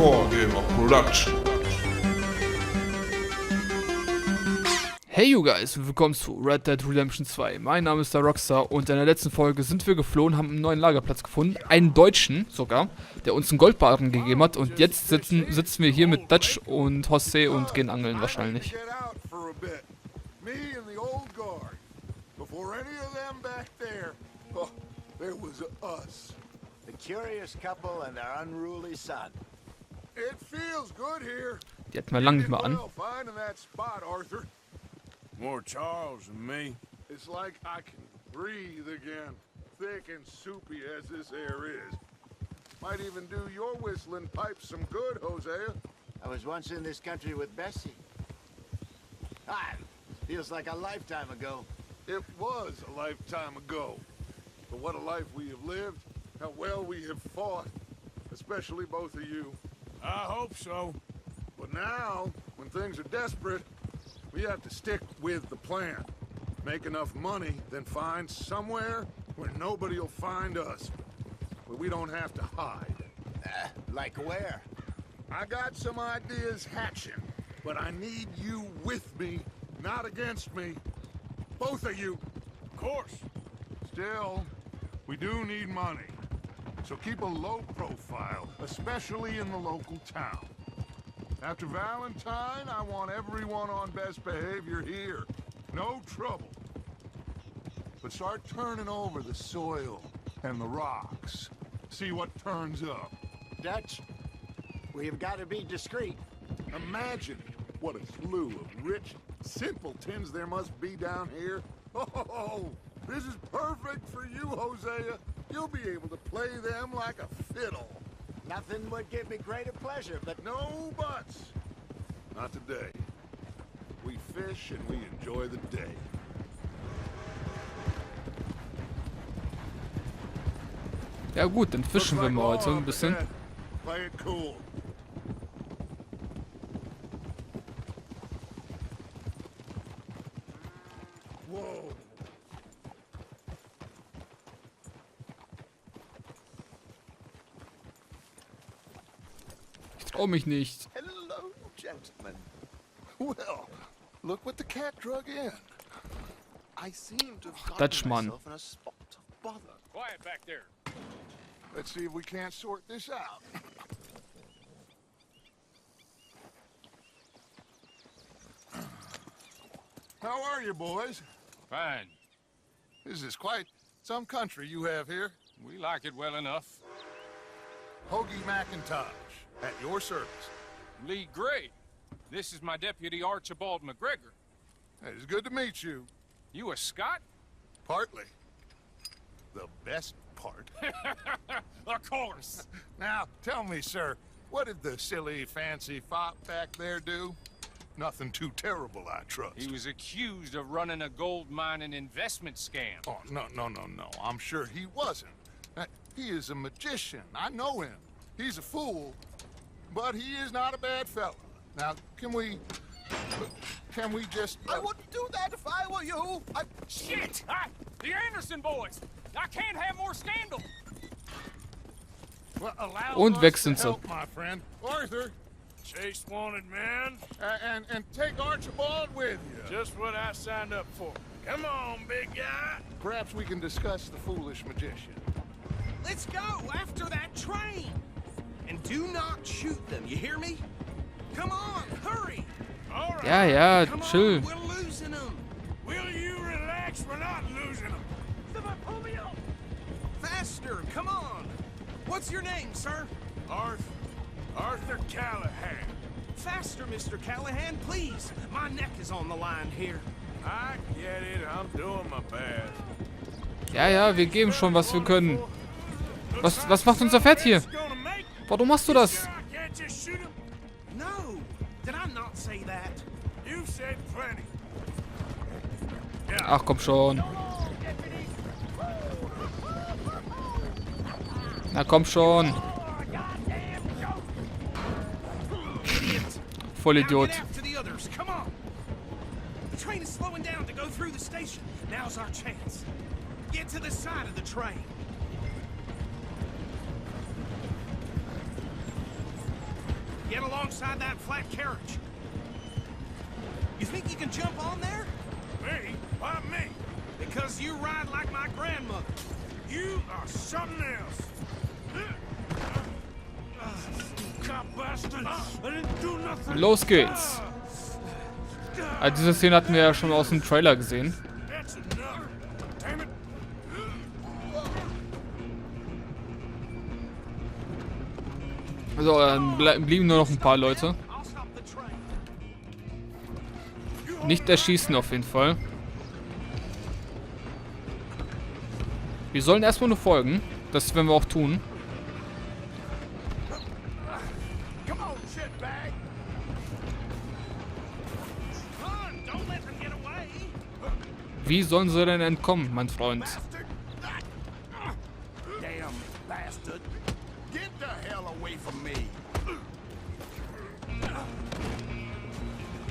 Hardcore Gamer Production. Hey you guys, willkommen zu Red Dead Redemption 2. Mein Name ist der Rockstar und in der letzten Folge sind wir geflohen, haben einen neuen Lagerplatz gefunden, einen Deutschen sogar, der uns einen Goldbarren gegeben hat und jetzt sitzen wir hier mit Dutch und José und gehen angeln wahrscheinlich. Die hatten wir lange nicht mehr an. More Charles than me. It's like I can breathe again, thick and soupy as this air is. Might even do your whistling pipes some good, Hosea. I was once in this country with Bessie. Feels like a lifetime ago. It was a lifetime ago. But what a life we have lived, how well we have fought, especially both of you. I hope so. But now, when things are desperate, we have to stick with the plan. Make enough money, then find somewhere where nobody will find us. Where we don't have to hide. Like where? I got some ideas hatching, but I need you with me, not against me. Both of you. Of course. Still, we do need money. So keep a low profile, especially in the local town. After Valentine, I want everyone on best behavior here. No trouble. But start turning over the soil and the rocks. See what turns up. Dutch, we've got to be discreet. Imagine what a slew of rich simpletons there must be down here. Oh, this is perfect for you, Hosea. You'll be able to play them like a fiddle. Nothing would give me greater pleasure, but No buts. Not today. We fish and we enjoy the day. Ja gut, dann fischen wir mal heute so ein bisschen. Play it cool. Whoa. Ich trau mich nicht. Hello, gentlemen. Well, look what the cat drug in. I seem to have gotten Dutchman. myself in a spot of bother. Quiet back there. Let's see if we can't sort this out. How are you, boys? Fine. This is quite some country you have here. We like it well enough. Hoagie McIntosh, at your service. Lee Gray. This is my deputy Archibald McGregor. It's good to meet you. You a Scot? Partly. The best part. Of course. Now, tell me, sir, what did the silly, fancy fop back there do? Nothing too terrible, I trust. He was accused of running a gold mining investment scam. Oh, no. I'm sure he wasn't. He is a magician. I know him. He's a fool, but he is not a bad fella. Now, can we just... I wouldn't do that if I were you. Shit! The Anderson boys! I can't have more scandal! Well, allow Und us weg to sind sie. help, my friend. Arthur, Chase wanted man. and take Archibald with you. Just what I signed up for. Come on, big guy. Perhaps we can discuss the foolish magician. Let's go after that train! And do not shoot them, you hear me? Come on, hurry! All right. Ja, Come chill. on, we're losing them! Will you relax? We're not losing them. Someone pull me up! Faster, come on! What's your name, sir? Arthur Callahan. Faster, Mr. Callahan, please! My neck is on the line here. I get it. I'm doing my best. Ja, wir geben schon, was wir können. Was macht unser Pferd hier? Warum machst du das? No! Did I not say that? You said plenty. Ach, komm schon. Na, komm schon. Vollidiot. Now get after the others, come on! The train is slowing down to go through the station. Now's our chance. Get to the side of the train. Get alongside that flat carriage. You think you can jump on there? Me? Why me? Because you ride like my grandmother. You are something else. Cop bastard. I didn't do nothing. Los geht's. Also diese Szene hatten wir ja schon aus dem Trailer gesehen. That's enough. Damn it. Also blieben nur noch ein paar Leute. I'll stop the train. Nicht erschießen auf jeden Fall. Wir sollen erstmal nur folgen. Das werden wir auch tun. Come on, shitbag. Run! Don't let them get away. Wie sollen sie denn entkommen, mein Freund? Bastard. Damn bastard. Get the hell away from me.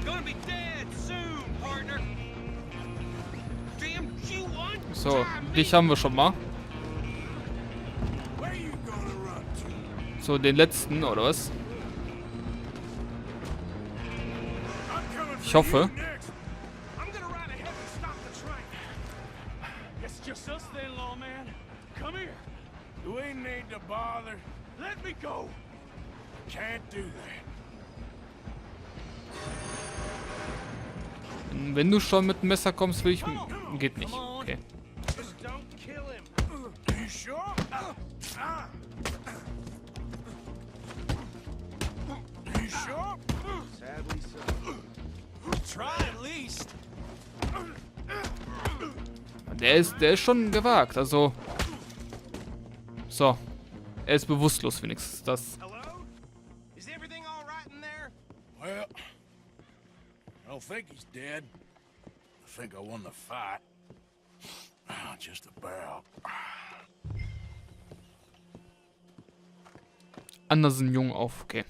Gonna be dead soon, partner. Damn you one. So, dich haben wir schon mal. Where you gonna run to? So, den letzten, oder was? I'm coming for Ich hoffe. you next. I'm gonna ride ahead and stop the train. It's just us then, lawman. Come here. Do we need to bother? Let me go. Can't do that. Wenn du schon mit dem Messer kommst, will ich... Geht nicht. Okay. Just don't kill him. You sure? You sure? Sadly so. Try at least. Der ist schon gewagt, also... So. Er ist bewusstlos wenigstens. Das... Hello? Is everything all right in there? Well, I don't think he's dead. I think I won the fight. Just about. Andersen jung auf, okay.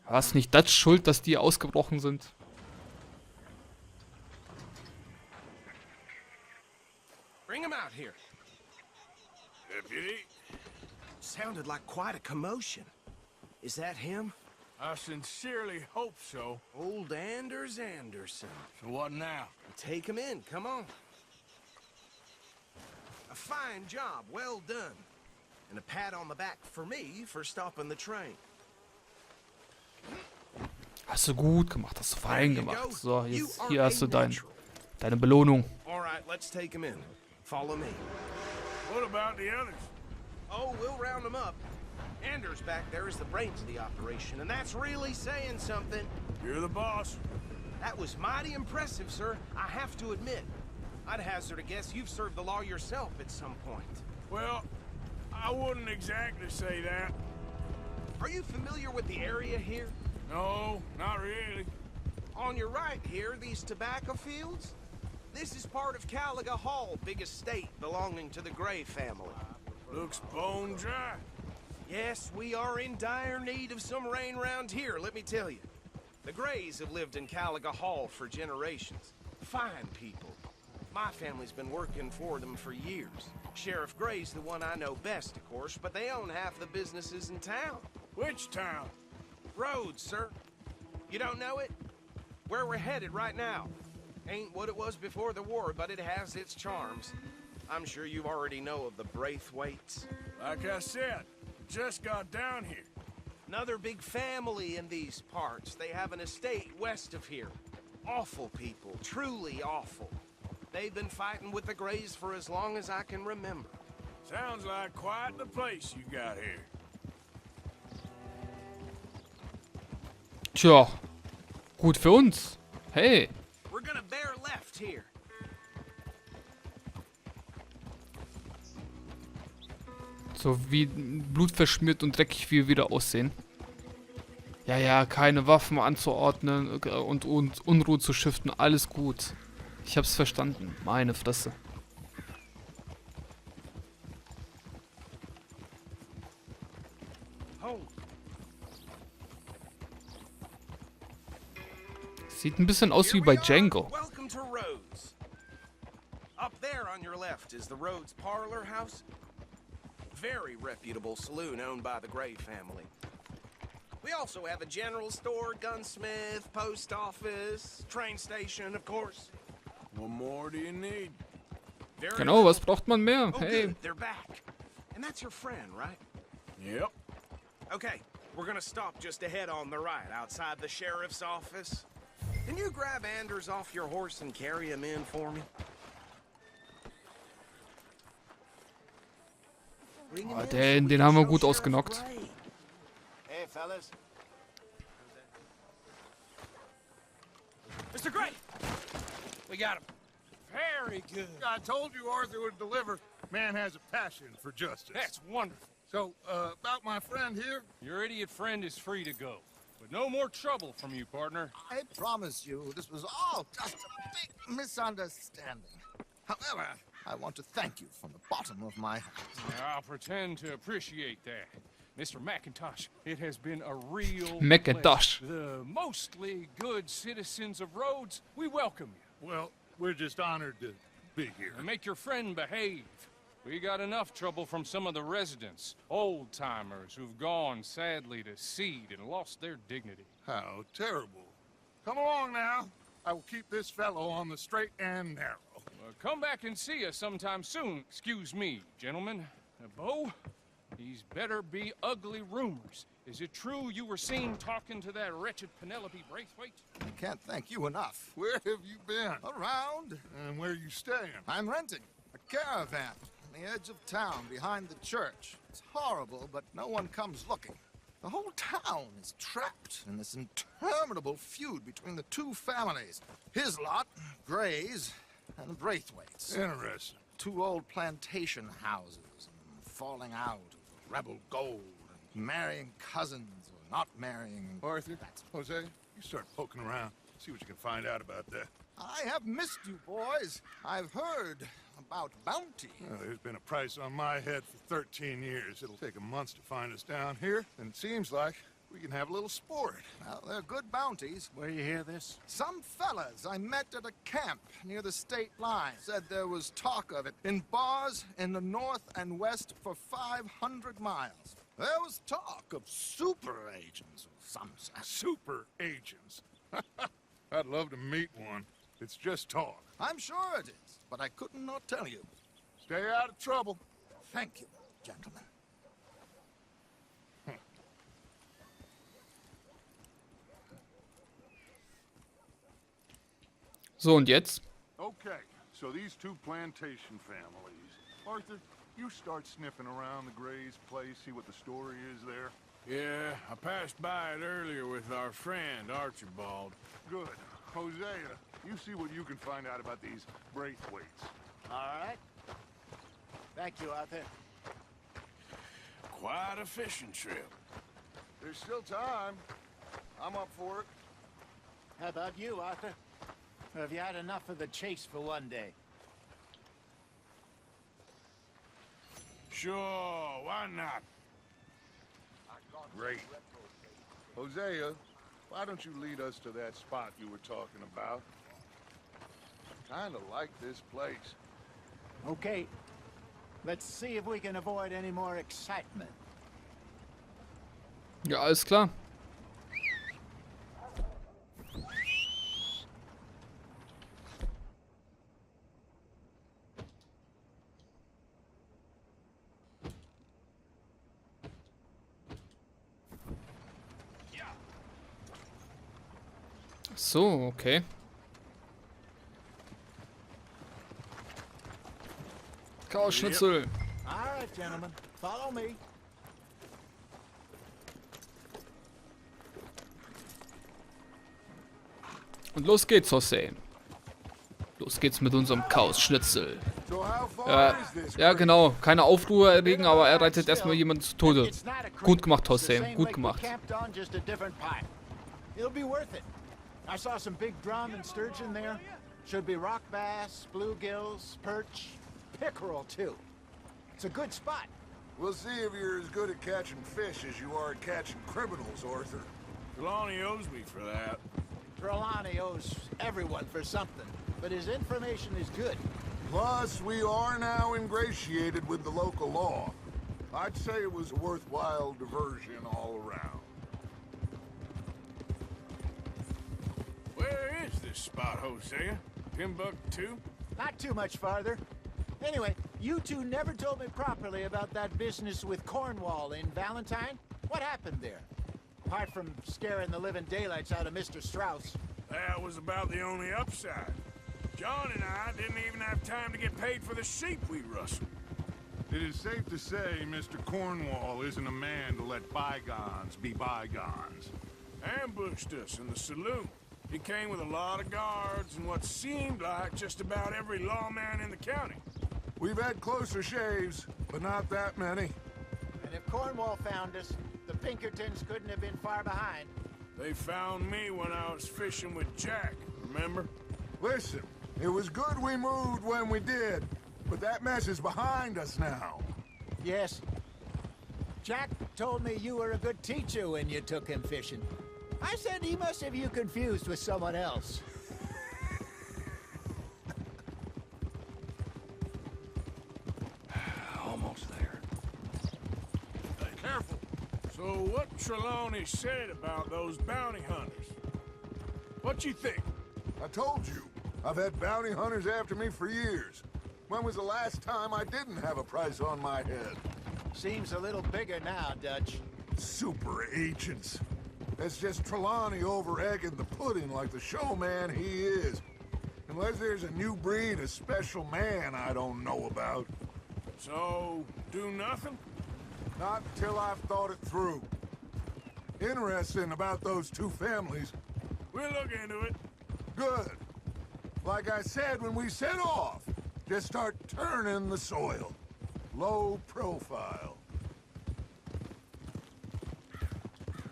War es nicht das schuld, dass die ausgebrochen sind? Bring him out here. Deputy, Sounded like quite a commotion. Is that him? I sincerely hope so. Old Anders Anderson. So what now? Take him in, come on. A fine job, well done. And a pat on the back for me for stopping the train. Hast du gut gemacht, hast du fein gemacht. So, jetzt hier hast du deine Belohnung. All right, let's take him in. Follow me. What about the others? Oh, we'll round them up. Anders back there is the brains of the operation, and that's really saying something. You're the boss. That was mighty impressive, sir. I have to admit. I'd hazard a guess you've served the law yourself at some point. Well, I wouldn't exactly say that. Are you familiar with the area here? No, not really. On your right here, these tobacco fields? This is part of Caliga Hall, big estate belonging to the Gray family. Looks bone dry. Yes, we are in dire need of some rain round here, let me tell you. The Grays have lived in Caliga Hall for generations. Fine people. My family's been working for them for years. Sheriff Gray's the one I know best, of course, but they own half the businesses in town. Which town? Rhodes, sir. You don't know it? Where we're headed right now. Ain't what it was before the war, but it has its charms. I'm sure you already know of the Braithwaites. Like I said, just got down here. Another big family in these parts. They have an estate west of here. Awful people, truly awful. They've been fighting with the Grays for as long as I can remember. Sounds like quite the place you got here. Tja, gut für uns. Hey, We're gonna bear left here. so wie blutverschmiert und dreckig wie wir wieder aussehen. Ja, ja, keine Waffen anzuordnen und Unruhe zu stiften, alles gut. Ich hab's verstanden, meine Fresse. Home. Sieht ein bisschen aus wie bei Django. Welcome to Rhodes. Up there on your left is the Rhodes parlor house. very reputable saloon owned by the Gray family. We also have a general store, gunsmith, post office, train station, of course. What more do you need? Very Genau, was little. braucht man mehr? Oh, Hey. good, they're back. And that's your friend, right? Yep. Okay, we're gonna stop just ahead on the right, outside the sheriff's office. Can you grab Anders off your horse and carry him in for me? Bring him Oh, in den so we can haben wir show gut Sheriff ausgenockt. Gray. Hey, fellas. Mr. Gray! We got him. Very good. I told you Arthur would deliver. Man has a passion for justice. That's wonderful. So, about my friend here? Your idiot friend is free to go. But no more trouble from you, partner. I promise you, this was all just a big misunderstanding. However, I want to thank you from the bottom of my heart. I'll pretend to appreciate that. Mr. McIntosh, it has been a real McIntosh. pleasure. The mostly good citizens of Rhodes, we welcome you. Well, we're just honored to be here. And make your friend behave. We got enough trouble from some of the residents, old-timers who've gone, sadly, to seed and lost their dignity. How terrible. Come along now. I will keep this fellow on the straight and narrow. Come back and see us sometime soon. Excuse me, gentlemen. Bo, these better be ugly rumors. Is it true you were seen talking to that wretched Penelope Braithwaite? I can't thank you enough. Where have you been? Around, And where you staying? I'm renting a caravan on the edge of town behind the church. It's horrible, but no one comes looking. The whole town is trapped in this interminable feud between the two families. His lot, Gray's, and Braithwaite's. Interesting. Two old plantation houses, and falling out of rebel gold, and marrying cousins or not marrying. Arthur, Jose, you start poking around. See what you can find out about that. I have missed you, boys. I've heard about bounty. Well, there's been a price on my head for 13 years. It'll take a month to find us down here, and it seems like we can have a little sport. Well, they're good bounties. Where you hear this? Some fellas I met at a camp near the state line said there was talk of it in bars in the north and west for 500 miles. There was talk of super agents of some sort. Super agents. I'd love to meet one. It's just talk. I'm sure it is, but I couldn't not tell you. Stay out of trouble. Thank you, gentlemen. So, und jetzt? Okay, so these two plantation families. Arthur, you start sniffing around the Gray's place, see what the story is there. Yeah, I passed by it earlier with our friend, Archibald. Good. Hosea, you see what you can find out about these Braithwaites. All right. Thank you, Arthur. Quite a fishing trip. There's still time. I'm up for it. How about you, Arthur? Or have you had enough of the chase for one day? Sure, why not? Great. Hosea, why don't you lead us to that spot you were talking about? Kinda like this place. Okay. Let's see if we can avoid any more excitement. Ja, alles klar. So, okay. Chaos-Schnitzel. All right, gentlemen. Follow me. Und los geht's, Jose. Los geht's mit unserem Chaos-Schnitzel. So how far is this? Ja, genau. Keine Aufruhr erregen, aber er reitet erstmal jemanden zu Tode. It's not a creek. Gut gemacht, It's the Jose. same Gut lake we gemacht. camped on, just a different pipe. It'll be worth it. I saw some big drum and sturgeon there. Should be rock bass, bluegills, perch, pickerel too. It's a good spot. We'll see if you're as good at catching fish as you are at catching criminals, Arthur. Trelawney owes me for that. Trelawney owes everyone for something, but his information is good. Plus, we are now ingratiated with the local law. I'd say it was a worthwhile diversion all around. Where is this spot, Hosea? Timbuktu? Not too much farther. Anyway, you two never told me properly about that business with Cornwall in Valentine. What happened there? Apart from scaring the living daylights out of Mr. Strauss. That was about the only upside. John and I didn't even have time to get paid for the sheep we rustled. It is safe to say Mr. Cornwall isn't a man to let bygones be bygones. Ambushed us in the saloon. He came with a lot of guards and what seemed like just about every lawman in the county. We've had closer shaves, but not that many. And if Cornwall found us, the Pinkertons couldn't have been far behind. They found me when I was fishing with Jack, remember? Listen, it was good we moved when we did, but that mess is behind us now. Yes. Jack told me you were a good teacher when you took him fishing. I said he must have you confused with someone else. Almost there. Careful. So what Trelawney said about those bounty hunters? What you think? I told you, I've had bounty hunters after me for years. When was the last time I didn't have a price on my head? Seems a little bigger now, Dutch. Super agents. That's just Trelawney over-egging the pudding like the showman he is. Unless there's a new breed of special man I don't know about. So, do nothing? Not until I've thought it through. Interesting about those two families. We'll look into it. Good. Like I said when we set off, just start turning the soil. Low profile.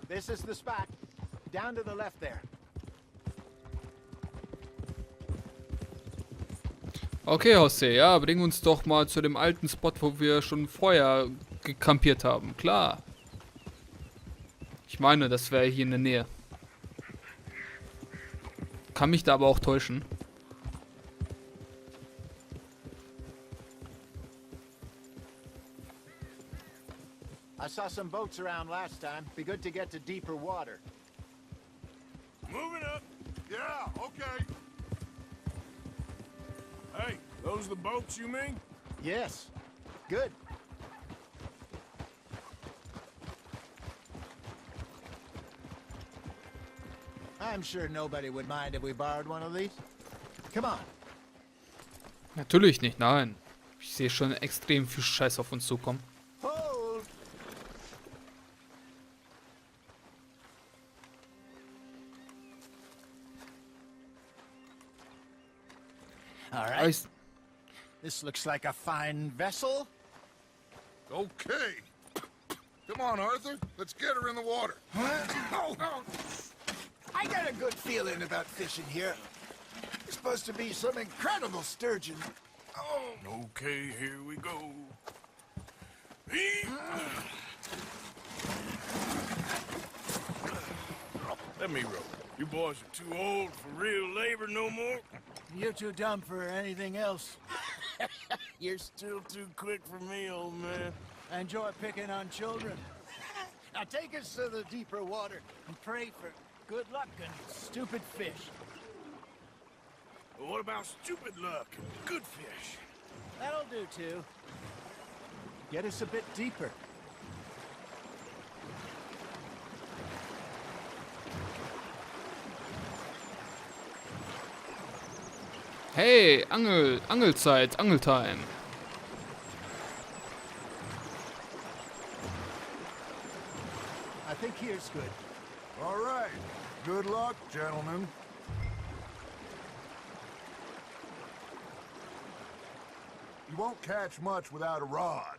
This is the spot. Down to the left there. Okay, Jose, ja, bring uns doch mal zu dem alten Spot, wo wir schon vorher gekampiert haben. Klar. Ich meine, das wäre hier in der Nähe. Kann mich da aber auch täuschen. I saw some boats around last time. Be good to get to deeper water. Moving up. Yeah, okay. Hey, those the boats you mean? Yes. Good. I'm sure nobody would mind if we borrowed one of these. Come on. Natürlich nicht, nein. Ich sehe schon extrem viel Scheiß auf uns zukommen. Hold. All right. Eis. This looks like a fine vessel. Okay. Come on, Arthur. Let's get her in the water. I got a good feeling about fishing here. It's supposed to be some incredible sturgeon. Oh, Okay, here we go. Let me row. You boys are too old for real labor no more. you're too dumb for anything else. You're still too quick for me, old man. I enjoy picking on children. Now take us to the deeper water and pray for good luck and stupid fish. But what about stupid luck and good fish? That'll do too. Get us a bit deeper. Hey, Angelzeit, Angeltime. I think here's good. All right. Good luck, gentlemen. You won't catch much without a rod.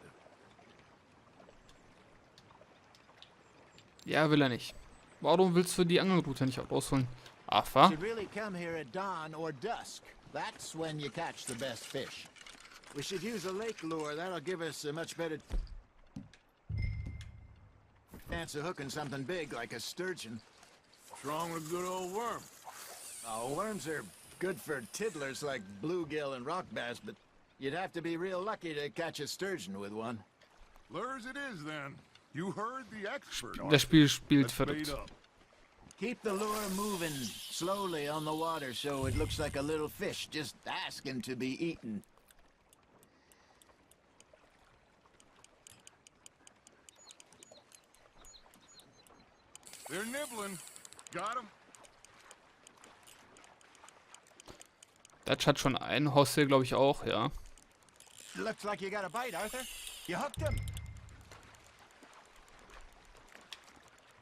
Ja, will er nicht. Warum willst du die Angelroute nicht ausholen? Ach, wa? Should really come here at dawn or dusk. That's when you catch the best fish. We should use a lake lure. That'll give us a much better chance of hooking something big like a sturgeon. What's wrong with a good old worm? Oh, worms are good for tiddlers like bluegill and rock bass, but you'd have to be real lucky to catch a sturgeon with one. Lures it is then. You heard the expert. Das Spiel spielt Let's bait verrückt. up. Keep the lure moving slowly on the water so it looks like a little fish just asking to be eaten. They're nibbling. Got 'em. Dutch hat schon ein Haustier, glaube ich auch, ja. Looks like you got a bite, Arthur. You hooked him.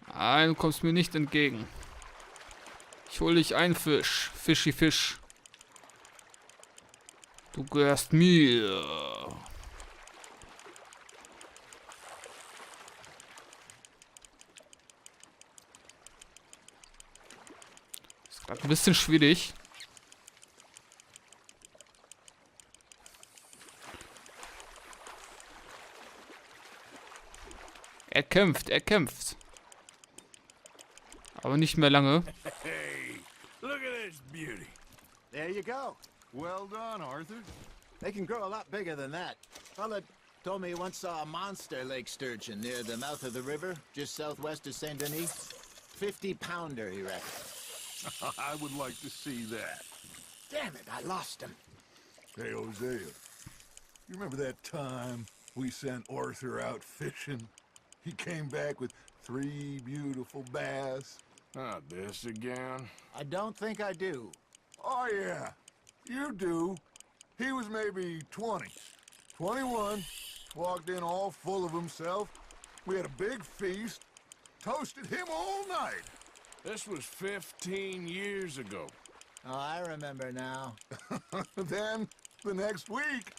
Nein, du kommst mir nicht entgegen. Ich hole dich ein, Fisch. Fischi Fisch. Du gehörst mir. Ist gerade ein bisschen schwierig. Er kämpft, er kämpft. Aber nicht mehr lange. Hey, look at this beauty. There you go. Well done, Arthur. They can grow a lot bigger than that. Fella told me he once saw a monster lake sturgeon near the mouth of the river, just southwest of Saint Denis. 50-pounder, he reckoned. I would like to see that. Damn it, I lost him. Hey, Hosea. You remember that time we sent Arthur out fishing? He came back with 3 beautiful bass. Not this again. I don't think I do. Oh, yeah. You do. He was maybe 20. 21. Walked in all full of himself. We had a big feast. Toasted him all night. This was 15 years ago. Oh, I remember now. Then, the next week,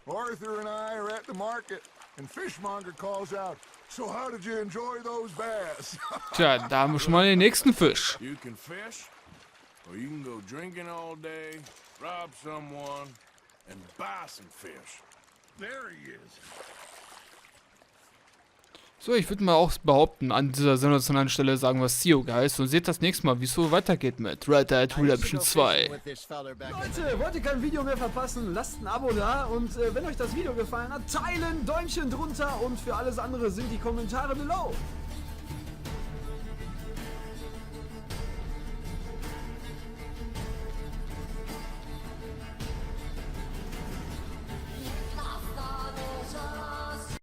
Arthur and I are at the market, and Fishmonger calls out, "So how did you enjoy those bass?" Tja, da haben wir schon mal den nächsten Fisch. You can fish, or you can go drinking all day, rob someone, and buy some fish. There he is. So, ich würde mal auch behaupten, an dieser sensationellen Stelle sagen wir See you guys und seht das nächste Mal, wie es so weitergeht mit Red Dead Redemption 2. Leute, wollt ihr kein Video mehr verpassen? Lasst ein Abo da und wenn euch das Video gefallen hat, teilen, Däumchen drunter und für alles andere sind die Kommentare below.